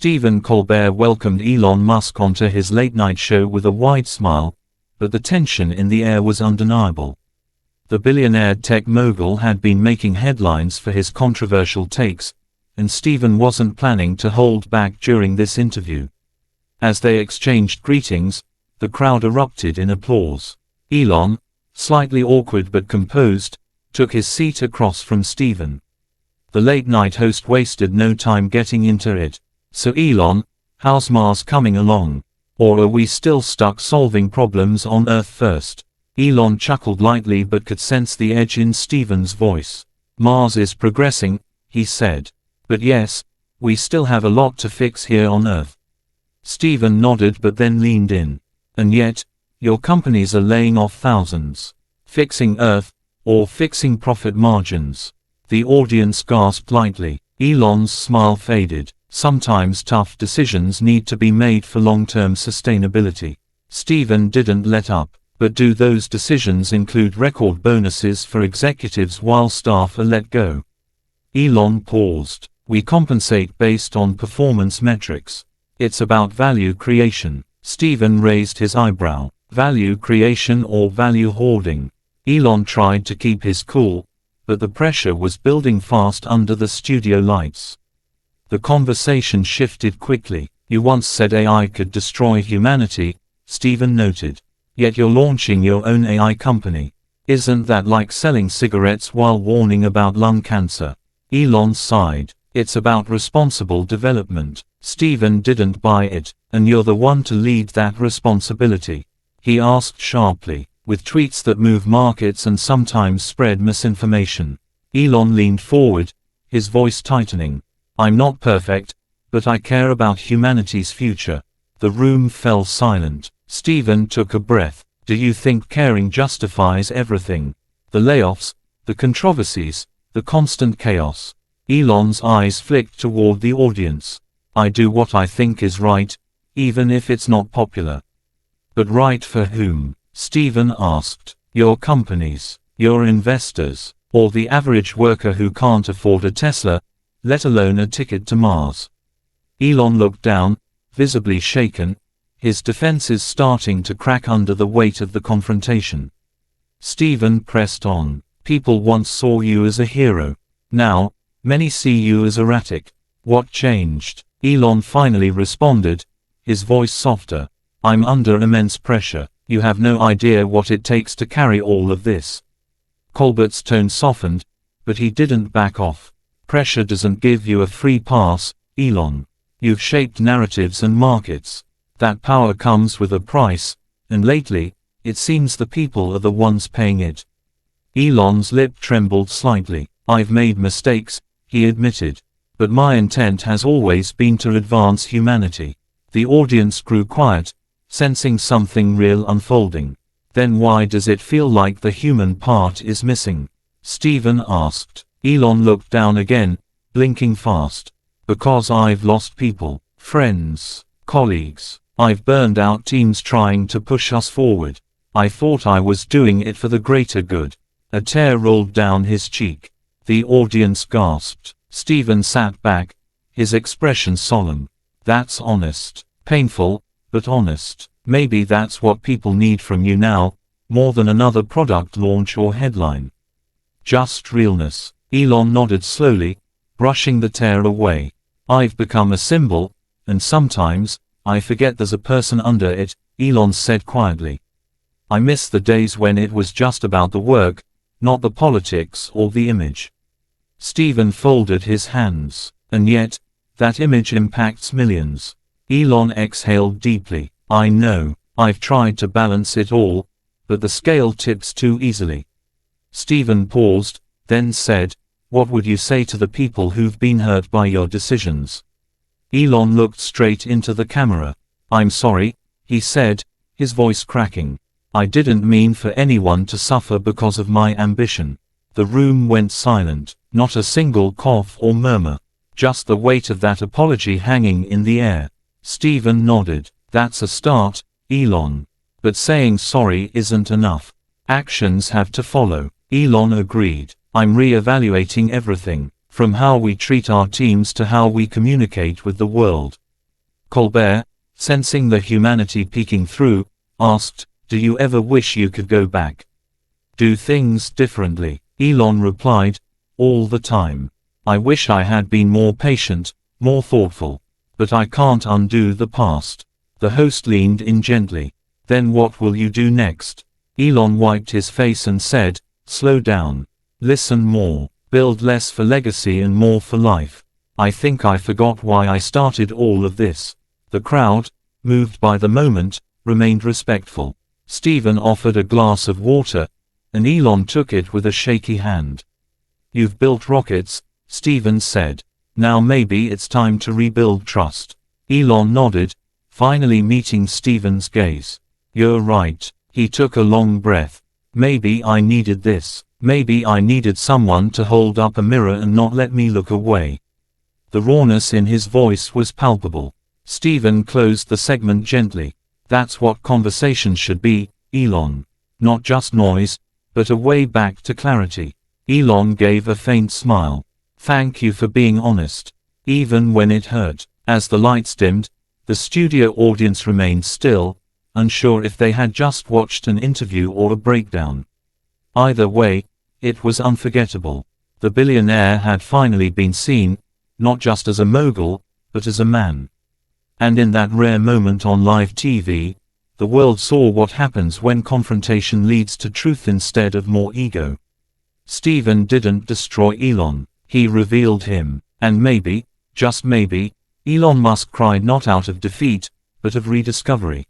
Stephen Colbert welcomed Elon Musk onto his late-night show with a wide smile, but the tension in the air was undeniable. The billionaire tech mogul had been making headlines for his controversial takes, and Stephen wasn't planning to hold back during this interview. As they exchanged greetings, the crowd erupted in applause. Elon, slightly awkward but composed, took his seat across from Stephen. The late-night host wasted no time getting into it. "So Elon, how's Mars coming along? Or are we still stuck solving problems on Earth first?" Elon chuckled lightly but could sense the edge in Stephen's voice. "Mars is progressing," he said. "But yes, we still have a lot to fix here on Earth." Stephen nodded but then leaned in. "And yet, your companies are laying off thousands. Fixing Earth, or fixing profit margins?" The audience gasped lightly. Elon's smile faded. "Sometimes tough decisions need to be made for long-term sustainability." Stephen didn't let up. "But do those decisions include record bonuses for executives while staff are let go?" Elon paused. "We compensate based on performance metrics. It's about value creation." Stephen raised his eyebrow. "Value creation or value hoarding?" Elon tried to keep his cool, but the pressure was building fast under the studio lights. The conversation shifted quickly. "You once said AI could destroy humanity," Stephen noted. "Yet you're launching your own AI company. Isn't that like selling cigarettes while warning about lung cancer?" Elon sighed. "It's about responsible development." Stephen didn't buy it. "And you're the one to lead that responsibility?" he asked sharply. "With tweets that move markets and sometimes spread misinformation." Elon leaned forward, his voice tightening. "I'm not perfect, but I care about humanity's future." The room fell silent. Stephen took a breath. "Do you think caring justifies everything? The layoffs, the controversies, the constant chaos?" Elon's eyes flicked toward the audience. "I do what I think is right, even if it's not popular." "But right for whom?" Stephen asked. "Your companies, your investors, or the average worker who can't afford a Tesla, let alone a ticket to Mars?" Elon looked down, visibly shaken, his defenses starting to crack under the weight of the confrontation. Stephen pressed on. "People once saw you as a hero. Now, many see you as erratic. What changed?" Elon finally responded, his voice softer. "I'm under immense pressure. You have no idea what it takes to carry all of this." Colbert's tone softened, but he didn't back off. "Pressure doesn't give you a free pass, Elon. You've shaped narratives and markets. That power comes with a price, and lately, it seems the people are the ones paying it." Elon's lip trembled slightly. "I've made mistakes," he admitted. "But my intent has always been to advance humanity." The audience grew quiet, sensing something real unfolding. "Then why does it feel like the human part is missing?" Stephen asked. Elon looked down again, blinking fast. "Because I've lost people, friends, colleagues. I've burned out teams trying to push us forward. I thought I was doing it for the greater good." A tear rolled down his cheek. The audience gasped. Stephen sat back, his expression solemn. "That's honest. Painful, but honest. Maybe that's what people need from you now, more than another product launch or headline. Just realness." Elon nodded slowly, brushing the tear away. "I've become a symbol, and sometimes, I forget there's a person under it," Elon said quietly. "I miss the days when it was just about the work, not the politics or the image." Stephen folded his hands. "And yet, that image impacts millions." Elon exhaled deeply. "I know. I've tried to balance it all, but the scale tips too easily." Stephen paused, then said, "What would you say to the people who've been hurt by your decisions?" Elon looked straight into the camera. "I'm sorry," he said, his voice cracking. "I didn't mean for anyone to suffer because of my ambition." The room went silent, not a single cough or murmur, just the weight of that apology hanging in the air. Stephen nodded. "That's a start, Elon. But saying sorry isn't enough. Actions have to follow." Elon agreed. "I'm re-evaluating everything, from how we treat our teams to how we communicate with the world." Colbert, sensing the humanity peeking through, asked, "Do you ever wish you could go back? Do things differently?" Elon replied, "All the time. I wish I had been more patient, more thoughtful. But I can't undo the past." The host leaned in gently. "Then what will you do next?" Elon wiped his face and said, "Slow down. Listen more. Build less for legacy and more for life. I think I forgot why I started all of this." The crowd, moved by the moment, remained respectful. Stephen offered a glass of water, and Elon took it with a shaky hand. "You've built rockets," Stephen said. "Now maybe it's time to rebuild trust." Elon nodded, finally meeting Stephen's gaze. "You're right." He took a long breath. "Maybe I needed this. Maybe I needed someone to hold up a mirror and not let me look away." The rawness in his voice was palpable. Stephen closed the segment gently. "That's what conversation should be, Elon. Not just noise, but a way back to clarity." Elon gave a faint smile. "Thank you for being honest. Even when it hurt." As the lights dimmed, the studio audience remained still, unsure if they had just watched an interview or a breakdown. Either way, it was unforgettable. The billionaire had finally been seen, not just as a mogul, but as a man. And in that rare moment on live TV, the world saw what happens when confrontation leads to truth instead of more ego. Stephen didn't destroy Elon, he revealed him. And maybe, just maybe, Elon Musk cried not out of defeat, but of rediscovery.